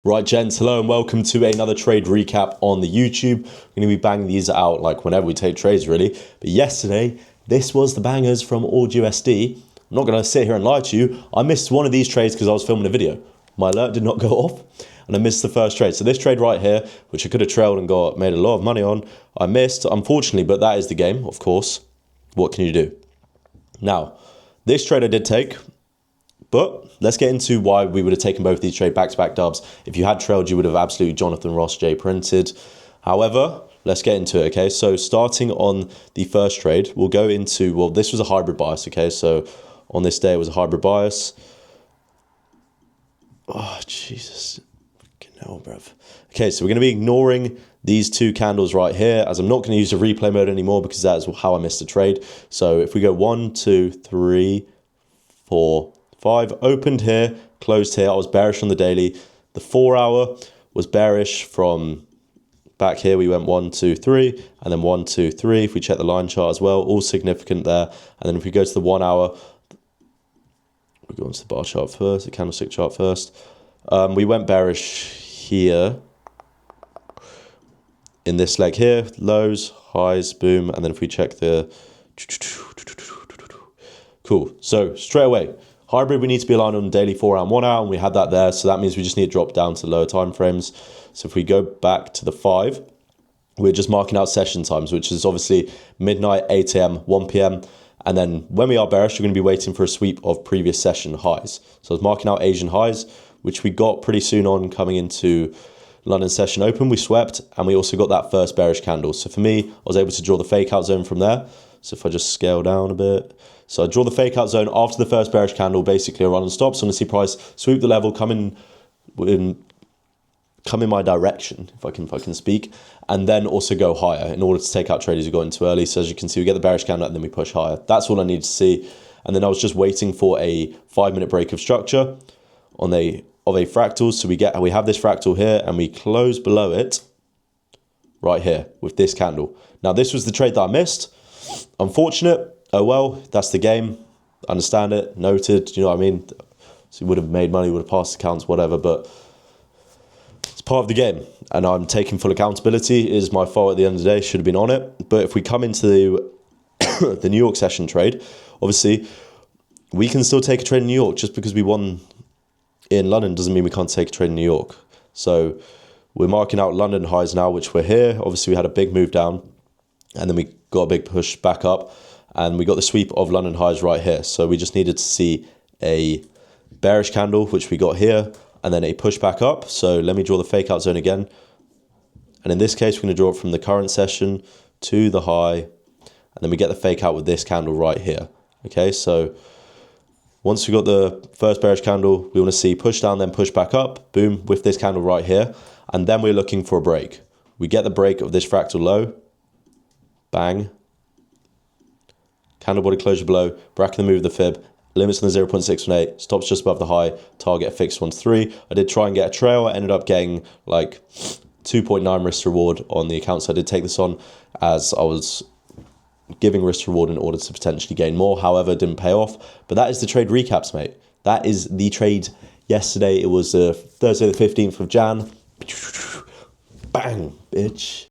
Right, gents, hello and welcome to another trade recap on the YouTube. We're going to be banging these out like whenever we take trades, really. But yesterday, this was the bangers from AUD. I'm not going to sit here and lie to you. I missed one of these trades because I was filming a video. My alert did not go off and I missed the first trade. So this trade right here, which I could have trailed and made a lot of money on, I missed, unfortunately, but that is the game, of course. What can you do? Now, this trade I did take. But let's get into why we would have taken both these trade back-to-back dubs. If you had trailed, you would have absolutely Jonathan Ross J printed. However, let's get into it, okay? So starting on the first trade, we'll go into, well, this was a hybrid bias, okay? So on this day, it was a hybrid bias. Oh, Jesus. Fucking hell, bruv. Okay, so we're going to be ignoring these two candles right here, as I'm not going to use the replay mode anymore because that is how I missed the trade. So if we go 1, 2, 3, 4, 5, opened here, closed here. I was bearish on the daily. The 4 hour was bearish from back here. We went 1, 2, 3, and then 1, 2, 3. If we check the line chart as well, all significant there. And then if we go to the 1 hour, we go into the bar chart first, the candlestick chart first. We went bearish here in this leg here, lows, highs, boom. And then if we check the, cool. So straight away, hybrid, we need to be aligned on daily 4 hour and 1 hour, and we had that there. So that means we just need to drop down to lower time frames. So if we go back to the 5, we're just marking out session times, which is obviously midnight, 8 a.m., 1 p.m. And then when we are bearish, we're going to be waiting for a sweep of previous session highs. So I was marking out Asian highs, which we got pretty soon on coming into London session open. We swept, and we also got that first bearish candle. So for me, I was able to draw the fake out zone from there. So if I just scale down a bit. So I draw the fake out zone after the first bearish candle, basically a run and stop. So I'm going to see price sweep the level, come in my direction, if I can speak, and then also go higher in order to take out traders who got in too early. So as you can see, we get the bearish candle and then we push higher. That's all I need to see. And then I was just waiting for a 5-minute break of structure on a fractal. So we have this fractal here and we close below it right here with this candle. Now this was the trade that I missed. Unfortunate. Oh well, that's the game. Understand it. Noted. You know what I mean? So you would have made money, would have passed accounts, whatever, but it's part of the game. And I'm taking full accountability. It is my fault at the end of the day. Should have been on it. But if we come into the New York session trade, obviously we can still take a trade in New York. Just because we won in London doesn't mean we can't take a trade in New York. So we're marking out London highs now, which we're here. Obviously we had a big move down and then we got a big push back up. And we got the sweep of London highs right here. So we just needed to see a bearish candle, which we got here, and then a push back up. So let me draw the fake out zone again. And in this case, we're going to draw it from the current session to the high. And then we get the fake out with this candle right here. Okay, so once we got the first bearish candle, we want to see push down, then push back up. Boom, with this candle right here. And then we're looking for a break. We get the break of this fractal low. Bang. Candle body closure below, bracket the move of the fib, limits on the 0.618, stops just above the high, target a fixed 1-3. I did try and get a trail. I ended up getting like 2.9 risk reward on the account. So I did take this on as I was giving risk reward in order to potentially gain more. However, it didn't pay off. But that is the trade recaps, mate. That is the trade yesterday. It was Thursday the 15th of Jan. Bang, bitch.